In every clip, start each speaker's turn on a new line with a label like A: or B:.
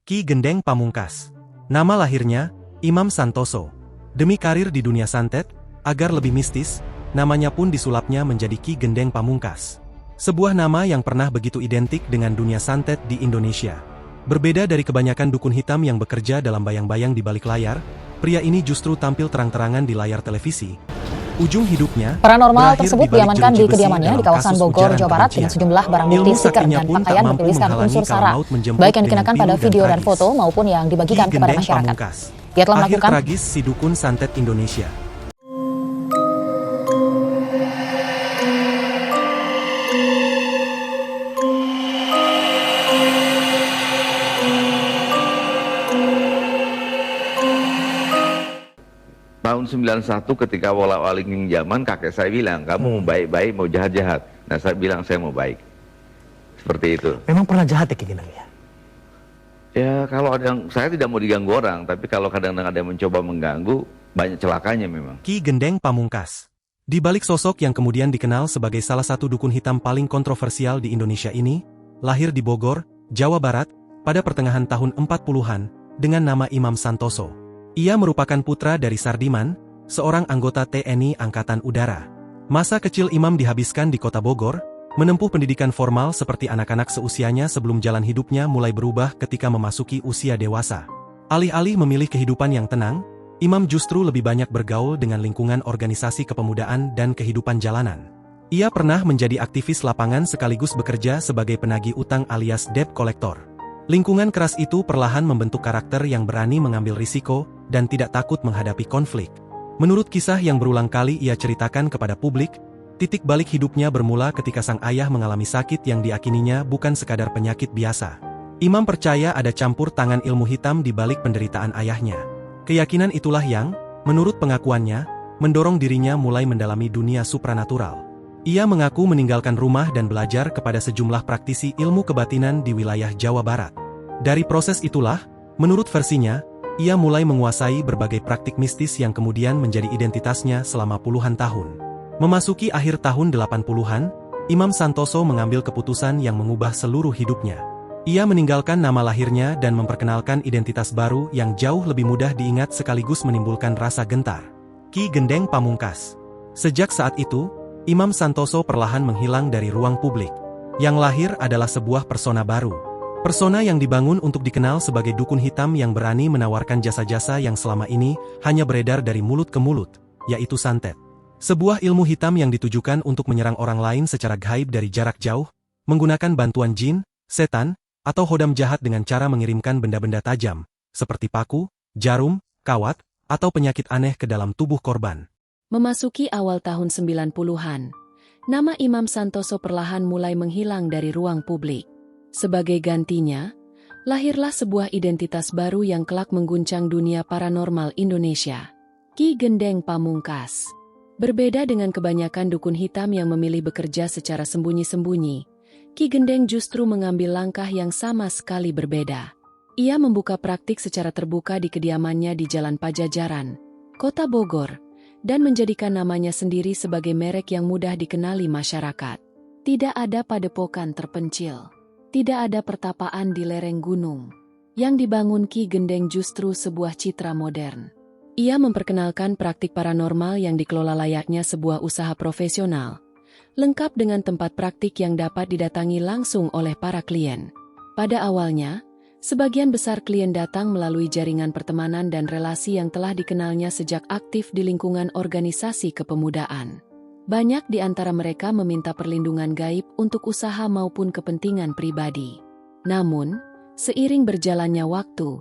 A: Ki Gendeng Pamungkas. Nama lahirnya, Imam Santoso. Demi karir di dunia santet, agar lebih mistis, namanya pun disulapnya menjadi Ki Gendeng Pamungkas. Sebuah nama yang pernah begitu identik dengan dunia santet di Indonesia. Berbeda dari kebanyakan dukun hitam yang bekerja dalam bayang-bayang di balik layar, pria ini justru tampil terang-terangan di layar televisi. Ujung hidupnya,
B: paranormal tersebut diamankan di kediamannya di kawasan Bogor, Jawa Barat dengan sejumlah barang bukti, stiker, dan pakaian bertuliskan unsur sara, baik yang dikenakan pada video dan foto maupun yang dibagikan kepada masyarakat. Ia telah melakukan
A: akhir tragis si dukun santet Indonesia.
C: Tahun 91 ketika awal-awal zaman, kakek saya bilang, kamu mau baik-baik, mau jahat-jahat. Nah, saya bilang saya mau baik. Seperti itu.
D: Memang pernah jahat ya Ki Gendeng ya?
C: Ya, kalau ada yang, saya tidak mau diganggu orang, tapi kalau kadang-kadang ada yang mencoba mengganggu, banyak celakanya memang.
A: Ki Gendeng Pamungkas. Di balik sosok yang kemudian dikenal sebagai salah satu dukun hitam paling kontroversial di Indonesia ini, lahir di Bogor, Jawa Barat, pada pertengahan tahun 40-an, dengan nama Imam Santoso. Ia merupakan putra dari Sardiman, seorang anggota TNI Angkatan Udara. Masa kecil Imam dihabiskan di kota Bogor, menempuh pendidikan formal seperti anak-anak seusianya sebelum jalan hidupnya mulai berubah ketika memasuki usia dewasa. Alih-alih memilih kehidupan yang tenang, Imam justru lebih banyak bergaul dengan lingkungan organisasi kepemudaan dan kehidupan jalanan. Ia pernah menjadi aktivis lapangan sekaligus bekerja sebagai penagih utang alias debt collector. Lingkungan keras itu perlahan membentuk karakter yang berani mengambil risiko dan tidak takut menghadapi konflik. Menurut kisah yang berulang kali ia ceritakan kepada publik, titik balik hidupnya bermula ketika sang ayah mengalami sakit yang diakininya bukan sekadar penyakit biasa. Imam percaya ada campur tangan ilmu hitam di balik penderitaan ayahnya. Keyakinan itulah yang, menurut pengakuannya, mendorong dirinya mulai mendalami dunia supranatural. Ia mengaku meninggalkan rumah dan belajar kepada sejumlah praktisi ilmu kebatinan di wilayah Jawa Barat. Dari proses itulah, menurut versinya, ia mulai menguasai berbagai praktik mistis yang kemudian menjadi identitasnya selama puluhan tahun. Memasuki akhir tahun 80-an, Imam Santoso mengambil keputusan yang mengubah seluruh hidupnya. Ia meninggalkan nama lahirnya dan memperkenalkan identitas baru yang jauh lebih mudah diingat sekaligus menimbulkan rasa gentar. Ki Gendeng Pamungkas. Sejak saat itu, Imam Santoso perlahan menghilang dari ruang publik. Yang lahir adalah sebuah persona baru. Persona yang dibangun untuk dikenal sebagai dukun hitam yang berani menawarkan jasa-jasa yang selama ini hanya beredar dari mulut ke mulut, yaitu santet. Sebuah ilmu hitam yang ditujukan untuk menyerang orang lain secara gaib dari jarak jauh, menggunakan bantuan jin, setan, atau hodam jahat dengan cara mengirimkan benda-benda tajam, seperti paku, jarum, kawat, atau penyakit aneh ke dalam tubuh korban.
E: Memasuki awal tahun 90-an, nama Imam Santoso perlahan mulai menghilang dari ruang publik. Sebagai gantinya, lahirlah sebuah identitas baru yang kelak mengguncang dunia paranormal Indonesia. Ki Gendeng Pamungkas. Berbeda dengan kebanyakan dukun hitam yang memilih bekerja secara sembunyi-sembunyi, Ki Gendeng justru mengambil langkah yang sama sekali berbeda. Ia membuka praktik secara terbuka di kediamannya di Jalan Pajajaran, Kota Bogor, dan menjadikan namanya sendiri sebagai merek yang mudah dikenali masyarakat. Tidak ada padepokan terpencil. Tidak ada pertapaan di lereng gunung. Yang dibangun Ki Gendeng justru sebuah citra modern. Ia memperkenalkan praktik paranormal yang dikelola layaknya sebuah usaha profesional, lengkap dengan tempat praktik yang dapat didatangi langsung oleh para klien. Pada awalnya, sebagian besar klien datang melalui jaringan pertemanan dan relasi yang telah dikenalnya sejak aktif di lingkungan organisasi kepemudaan. Banyak di antara mereka meminta perlindungan gaib untuk usaha maupun kepentingan pribadi. Namun, seiring berjalannya waktu,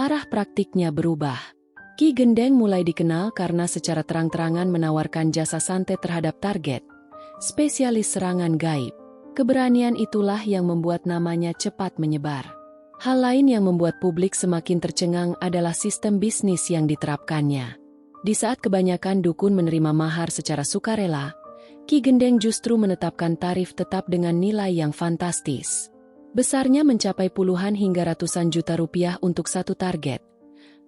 E: arah praktiknya berubah. Ki Gendeng mulai dikenal karena secara terang-terangan menawarkan jasa santet terhadap target, spesialis serangan gaib. Keberanian itulah yang membuat namanya cepat menyebar. Hal lain yang membuat publik semakin tercengang adalah sistem bisnis yang diterapkannya. Di saat kebanyakan dukun menerima mahar secara sukarela, Ki Gendeng justru menetapkan tarif tetap dengan nilai yang fantastis. Besarnya mencapai puluhan hingga ratusan juta rupiah untuk satu target.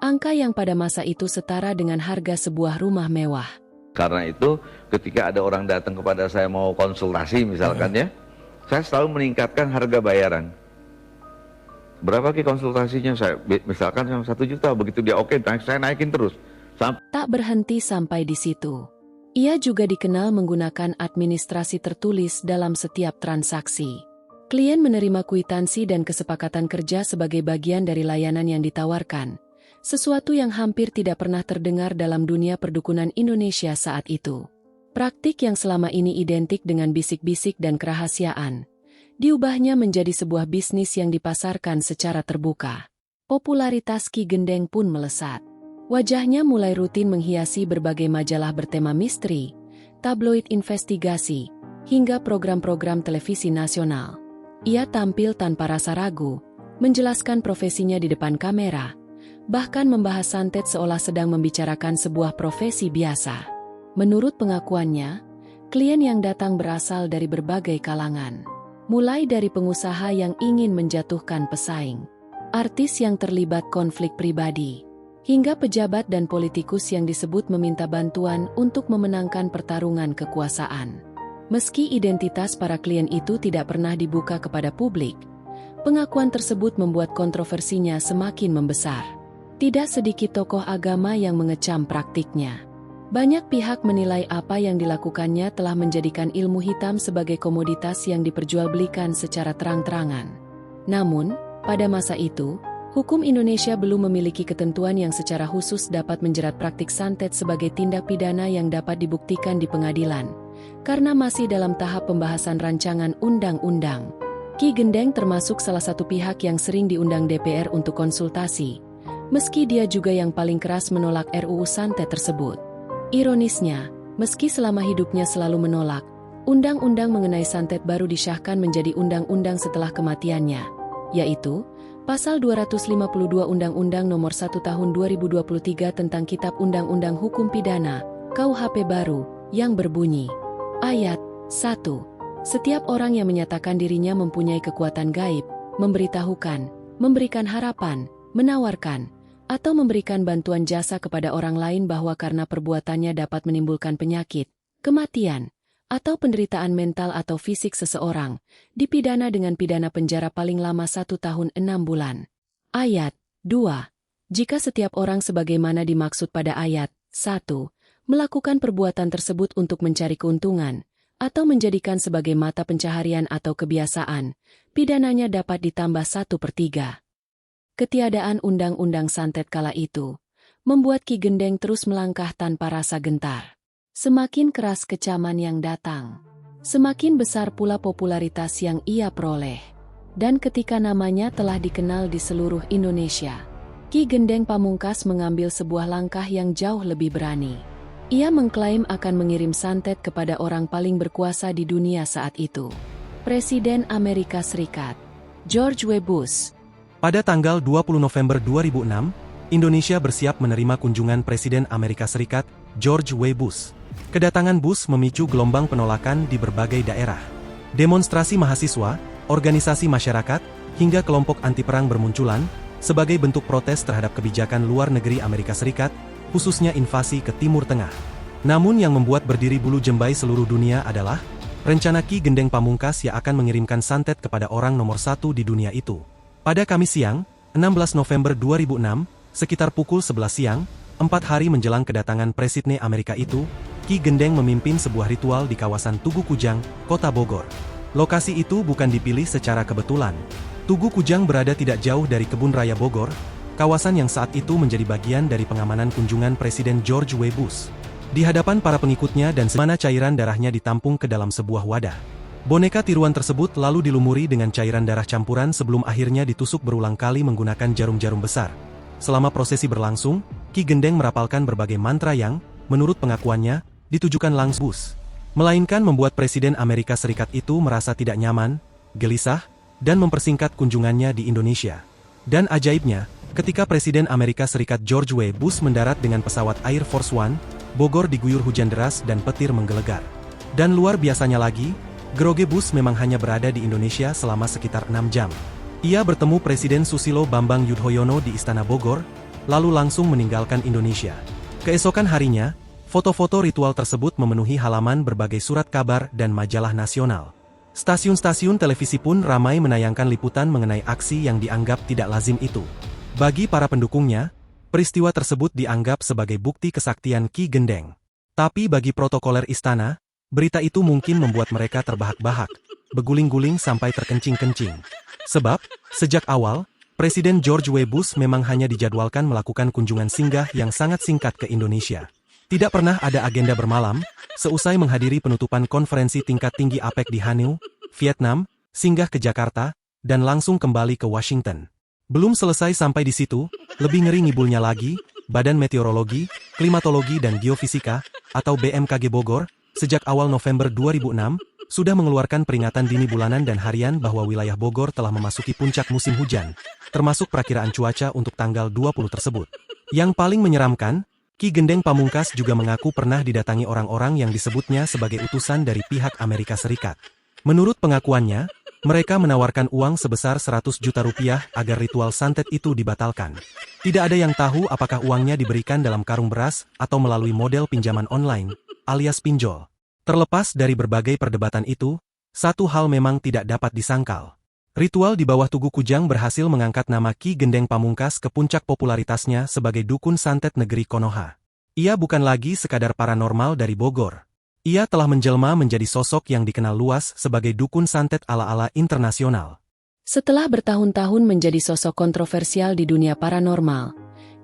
E: Angka yang pada masa itu setara dengan harga sebuah rumah mewah.
C: Karena itu, ketika ada orang datang kepada saya mau konsultasi misalkan ya, saya selalu meningkatkan harga bayaran. Berapa Ki konsultasinya? Misalkan yang 1 juta, begitu dia oke, saya naikin terus.
E: Tak berhenti sampai di situ. Ia juga dikenal menggunakan administrasi tertulis dalam setiap transaksi. Klien menerima kwitansi dan kesepakatan kerja sebagai bagian dari layanan yang ditawarkan, sesuatu yang hampir tidak pernah terdengar dalam dunia perdukunan Indonesia saat itu. Praktik yang selama ini identik dengan bisik-bisik dan kerahasiaan, diubahnya menjadi sebuah bisnis yang dipasarkan secara terbuka. Popularitas Ki Gendeng pun melesat. Wajahnya mulai rutin menghiasi berbagai majalah bertema misteri, tabloid investigasi, hingga program-program televisi nasional. Ia tampil tanpa rasa ragu, menjelaskan profesinya di depan kamera, bahkan membahas santet seolah sedang membicarakan sebuah profesi biasa. Menurut pengakuannya, klien yang datang berasal dari berbagai kalangan. Mulai dari pengusaha yang ingin menjatuhkan pesaing, artis yang terlibat konflik pribadi, hingga pejabat dan politikus yang disebut meminta bantuan untuk memenangkan pertarungan kekuasaan. Meski identitas para klien itu tidak pernah dibuka kepada publik, pengakuan tersebut membuat kontroversinya semakin membesar. Tidak sedikit tokoh agama yang mengecam praktiknya. Banyak pihak menilai apa yang dilakukannya telah menjadikan ilmu hitam sebagai komoditas yang diperjualbelikan secara terang-terangan. Namun, pada masa itu, hukum Indonesia belum memiliki ketentuan yang secara khusus dapat menjerat praktik santet sebagai tindak pidana yang dapat dibuktikan di pengadilan, karena masih dalam tahap pembahasan rancangan undang-undang. Ki Gendeng termasuk salah satu pihak yang sering diundang DPR untuk konsultasi, meski dia juga yang paling keras menolak RUU santet tersebut. Ironisnya, meski selama hidupnya selalu menolak, undang-undang mengenai santet baru disahkan menjadi undang-undang setelah kematiannya, yaitu Pasal 252 Undang-Undang Nomor 1 Tahun 2023 tentang Kitab Undang-Undang Hukum Pidana, KUHP baru, yang berbunyi, Ayat 1. Setiap orang yang menyatakan dirinya mempunyai kekuatan gaib, memberitahukan, memberikan harapan, menawarkan, atau memberikan bantuan jasa kepada orang lain bahwa karena perbuatannya dapat menimbulkan penyakit, kematian, atau penderitaan mental atau fisik seseorang, dipidana dengan pidana penjara paling lama 1 tahun 6 bulan. Ayat 2. Jika setiap orang sebagaimana dimaksud pada ayat 1, melakukan perbuatan tersebut untuk mencari keuntungan, atau menjadikan sebagai mata pencaharian atau kebiasaan, pidananya dapat ditambah 1/3. Ketiadaan undang-undang santet kala itu, membuat Ki Gendeng terus melangkah tanpa rasa gentar. Semakin keras kecaman yang datang, semakin besar pula popularitas yang ia peroleh. Dan ketika namanya telah dikenal di seluruh Indonesia, Ki Gendeng Pamungkas mengambil sebuah langkah yang jauh lebih berani. Ia mengklaim akan mengirim santet kepada orang paling berkuasa di dunia saat itu, Presiden Amerika Serikat, George W. Bush.
A: Pada tanggal 20 November 2006, Indonesia bersiap menerima kunjungan Presiden Amerika Serikat, George W. Bush. Kedatangan Bush memicu gelombang penolakan di berbagai daerah. Demonstrasi mahasiswa, organisasi masyarakat, hingga kelompok anti-perang bermunculan, sebagai bentuk protes terhadap kebijakan luar negeri Amerika Serikat, khususnya invasi ke Timur Tengah. Namun yang membuat berdiri bulu jembai seluruh dunia adalah rencana Ki Gendeng Pamungkas yang akan mengirimkan santet kepada orang nomor 1 di dunia itu. Pada Kamis siang, 16 November 2006, sekitar pukul 11 siang, 4 hari menjelang kedatangan Presiden Amerika itu, Ki Gendeng memimpin sebuah ritual di kawasan Tugu Kujang, Kota Bogor. Lokasi itu bukan dipilih secara kebetulan. Tugu Kujang berada tidak jauh dari Kebun Raya Bogor, kawasan yang saat itu menjadi bagian dari pengamanan kunjungan Presiden George W. Bush. Di hadapan para pengikutnya dan semana cairan darahnya ditampung ke dalam sebuah wadah. Boneka tiruan tersebut lalu dilumuri dengan cairan darah campuran sebelum akhirnya ditusuk berulang kali menggunakan jarum-jarum besar. Selama prosesi berlangsung, Ki Gendeng merapalkan berbagai mantra yang, menurut pengakuannya, ditujukan langsung Bush. Melainkan membuat Presiden Amerika Serikat itu merasa tidak nyaman, gelisah, dan mempersingkat kunjungannya di Indonesia. Dan ajaibnya, ketika Presiden Amerika Serikat George W. Bush mendarat dengan pesawat Air Force One, Bogor diguyur hujan deras dan petir menggelegar. Dan luar biasanya lagi, Groge Bush memang hanya berada di Indonesia selama sekitar 6 jam. Ia bertemu Presiden Susilo Bambang Yudhoyono di Istana Bogor, lalu langsung meninggalkan Indonesia. Keesokan harinya, foto-foto ritual tersebut memenuhi halaman berbagai surat kabar dan majalah nasional. Stasiun-stasiun televisi pun ramai menayangkan liputan mengenai aksi yang dianggap tidak lazim itu. Bagi para pendukungnya, peristiwa tersebut dianggap sebagai bukti kesaktian Ki Gendeng. Tapi bagi protokoler istana, berita itu mungkin membuat mereka terbahak-bahak, berguling-guling sampai terkencing-kencing. Sebab, sejak awal, Presiden George W. Bush memang hanya dijadwalkan melakukan kunjungan singgah yang sangat singkat ke Indonesia. Tidak pernah ada agenda bermalam, seusai menghadiri penutupan konferensi tingkat tinggi APEC di Hanoi, Vietnam, singgah ke Jakarta, dan langsung kembali ke Washington. Belum selesai sampai di situ, lebih ngeri ngibulnya lagi, Badan Meteorologi, Klimatologi dan Geofisika, atau BMKG Bogor, sejak awal November 2006, sudah mengeluarkan peringatan dini bulanan dan harian bahwa wilayah Bogor telah memasuki puncak musim hujan, termasuk perakiraan cuaca untuk tanggal 20 tersebut. Yang paling menyeramkan, Ki Gendeng Pamungkas juga mengaku pernah didatangi orang-orang yang disebutnya sebagai utusan dari pihak Amerika Serikat. Menurut pengakuannya, mereka menawarkan uang sebesar 100 juta rupiah agar ritual santet itu dibatalkan. Tidak ada yang tahu apakah uangnya diberikan dalam karung beras atau melalui model pinjaman online, alias pinjol. Terlepas dari berbagai perdebatan itu, satu hal memang tidak dapat disangkal. Ritual di bawah Tugu Kujang berhasil mengangkat nama Ki Gendeng Pamungkas ke puncak popularitasnya sebagai dukun santet negeri Konoha. Ia bukan lagi sekadar paranormal dari Bogor. Ia telah menjelma menjadi sosok yang dikenal luas sebagai dukun santet ala-ala internasional.
E: Setelah bertahun-tahun menjadi sosok kontroversial di dunia paranormal,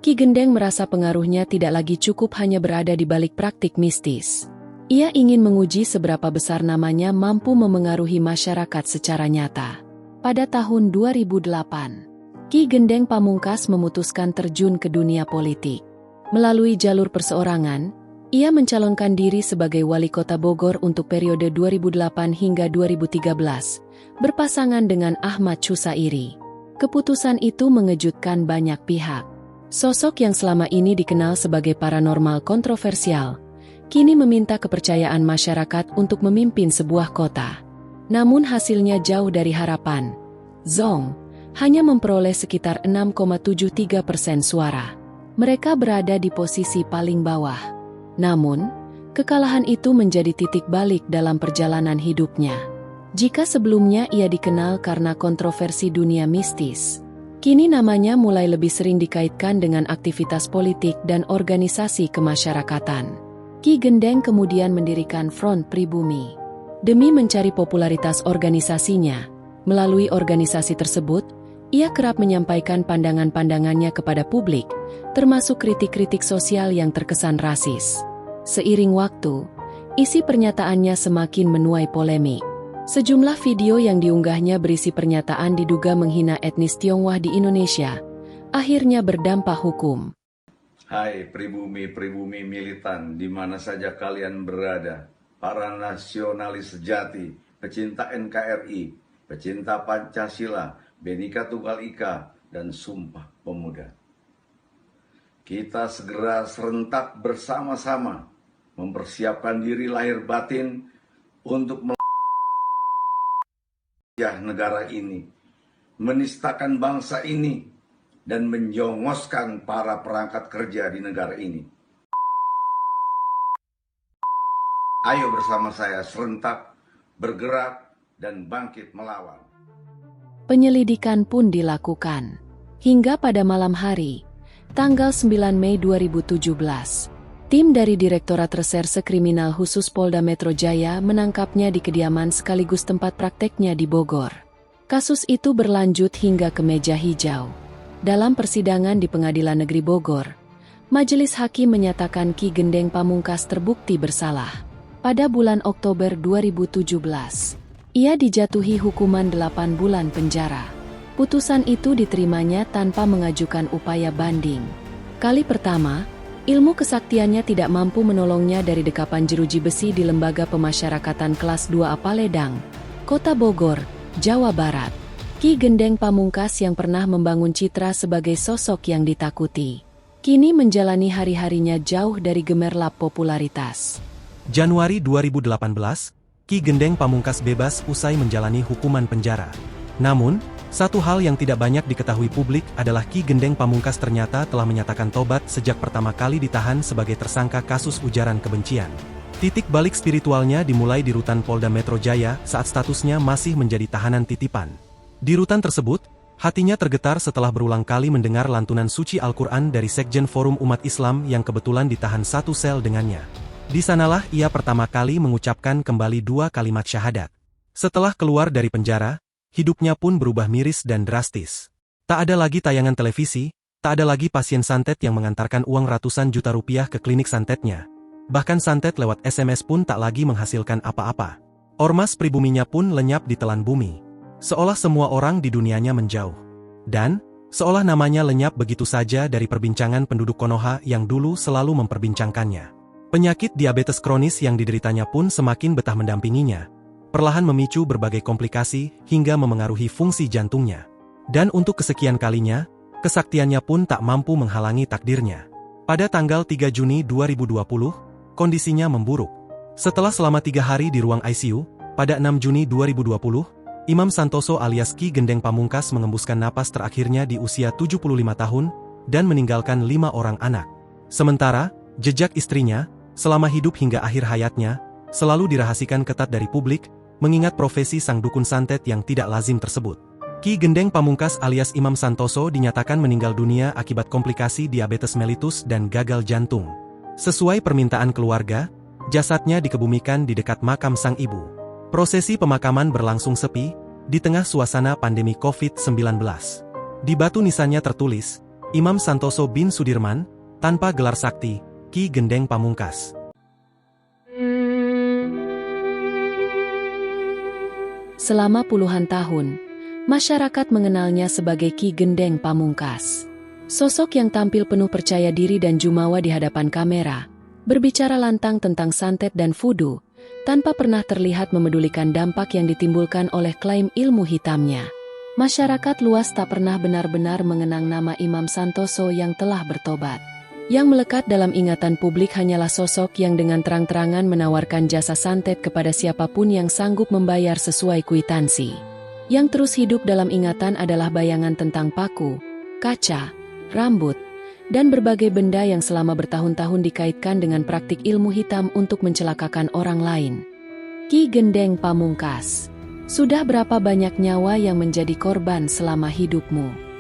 E: Ki Gendeng merasa pengaruhnya tidak lagi cukup hanya berada di balik praktik mistis. Ia ingin menguji seberapa besar namanya mampu memengaruhi masyarakat secara nyata. Pada tahun 2008, Ki Gendeng Pamungkas memutuskan terjun ke dunia politik. Melalui jalur perseorangan, ia mencalonkan diri sebagai wali kota Bogor untuk periode 2008 hingga 2013, berpasangan dengan Ahmad Syusairi. Keputusan itu mengejutkan banyak pihak. Sosok yang selama ini dikenal sebagai paranormal kontroversial, kini meminta kepercayaan masyarakat untuk memimpin sebuah kota. Namun hasilnya jauh dari harapan. Zong hanya memperoleh sekitar 6,73% suara. Mereka berada di posisi paling bawah. Namun, kekalahan itu menjadi titik balik dalam perjalanan hidupnya. Jika sebelumnya ia dikenal karena kontroversi dunia mistis, kini namanya mulai lebih sering dikaitkan dengan aktivitas politik dan organisasi kemasyarakatan. Ki Gendeng kemudian mendirikan Front Pribumi. Demi mencari popularitas organisasinya, melalui organisasi tersebut, ia kerap menyampaikan pandangan-pandangannya kepada publik, termasuk kritik-kritik sosial yang terkesan rasis. Seiring waktu, isi pernyataannya semakin menuai polemik. Sejumlah video yang diunggahnya berisi pernyataan diduga menghina etnis Tionghoa di Indonesia, akhirnya berdampak hukum.
D: Hai pribumi-pribumi militan di mana saja kalian berada, para nasionalis sejati, pecinta NKRI, pecinta Pancasila, Bhinneka Tunggal Ika, dan Sumpah Pemuda. Kita segera serentak bersama-sama mempersiapkan diri lahir batin untuk negara ini, menistakan bangsa ini, dan menjongoskan para perangkat kerja di negara ini. Ayo bersama saya serentak, bergerak, dan bangkit melawan.
E: Penyelidikan pun dilakukan. Hingga pada malam hari, tanggal 9 Mei 2017, tim dari Direktorat Reserse Kriminal Khusus Polda Metro Jaya menangkapnya di kediaman sekaligus tempat prakteknya di Bogor. Kasus itu berlanjut hingga ke meja hijau. Dalam persidangan di Pengadilan Negeri Bogor, Majelis Hakim menyatakan Ki Gendeng Pamungkas terbukti bersalah. Pada bulan Oktober 2017, ia dijatuhi hukuman 8 bulan penjara. Putusan itu diterimanya tanpa mengajukan upaya banding. Kali pertama, ilmu kesaktiannya tidak mampu menolongnya dari dekapan jeruji besi di Lembaga Pemasyarakatan Kelas 2A Paledang, Kota Bogor, Jawa Barat. Ki Gendeng Pamungkas yang pernah membangun citra sebagai sosok yang ditakuti, kini menjalani hari-harinya jauh dari gemerlap popularitas.
A: Januari 2018, Ki Gendeng Pamungkas bebas usai menjalani hukuman penjara. Namun, satu hal yang tidak banyak diketahui publik adalah Ki Gendeng Pamungkas ternyata telah menyatakan tobat sejak pertama kali ditahan sebagai tersangka kasus ujaran kebencian. Titik balik spiritualnya dimulai di rutan Polda Metro Jaya saat statusnya masih menjadi tahanan titipan. Di rutan tersebut, hatinya tergetar setelah berulang kali mendengar lantunan suci Al-Quran dari Sekjen Forum Umat Islam yang kebetulan ditahan satu sel dengannya. Di sanalah ia pertama kali mengucapkan kembali 2 kalimat syahadat. Setelah keluar dari penjara, hidupnya pun berubah miris dan drastis. Tak ada lagi tayangan televisi, tak ada lagi pasien santet yang mengantarkan uang ratusan juta rupiah ke klinik santetnya. Bahkan santet lewat SMS pun tak lagi menghasilkan apa-apa. Ormas pribuminya pun lenyap di telan bumi. Seolah semua orang di dunianya menjauh. Dan, seolah namanya lenyap begitu saja dari perbincangan penduduk Konoha yang dulu selalu memperbincangkannya. Penyakit diabetes kronis yang dideritanya pun semakin betah mendampinginya. Perlahan memicu berbagai komplikasi hingga memengaruhi fungsi jantungnya. Dan untuk kesekian kalinya, kesaktiannya pun tak mampu menghalangi takdirnya. Pada tanggal 3 Juni 2020, kondisinya memburuk. Setelah selama 3 hari di ruang ICU, pada 6 Juni 2020, Imam Santoso alias Ki Gendeng Pamungkas mengembuskan napas terakhirnya di usia 75 tahun, dan meninggalkan 5 orang anak. Sementara, jejak istrinya, selama hidup hingga akhir hayatnya, selalu dirahasikan ketat dari publik, mengingat profesi sang dukun santet yang tidak lazim tersebut. Ki Gendeng Pamungkas alias Imam Santoso dinyatakan meninggal dunia akibat komplikasi diabetes mellitus dan gagal jantung. Sesuai permintaan keluarga, jasadnya dikebumikan di dekat makam sang ibu. Prosesi pemakaman berlangsung sepi, di tengah suasana pandemi COVID-19. Di batu nisannya tertulis, Imam Santoso bin Sudirman, tanpa gelar sakti, Ki Gendeng Pamungkas.
E: Selama puluhan tahun, masyarakat mengenalnya sebagai Ki Gendeng Pamungkas. Sosok yang tampil penuh percaya diri dan jumawa di hadapan kamera, berbicara lantang tentang santet dan vudu, tanpa pernah terlihat memedulikan dampak yang ditimbulkan oleh klaim ilmu hitamnya. Masyarakat luas tak pernah benar-benar mengenang nama Imam Santoso yang telah bertobat. Yang melekat dalam ingatan publik hanyalah sosok yang dengan terang-terangan menawarkan jasa santet kepada siapapun yang sanggup membayar sesuai kwitansi. Yang terus hidup dalam ingatan adalah bayangan tentang paku, kaca, rambut, dan berbagai benda yang selama bertahun-tahun dikaitkan dengan praktik ilmu hitam untuk mencelakakan orang lain. Ki Gendeng Pamungkas, sudah berapa banyak nyawa yang menjadi korban selama hidupmu?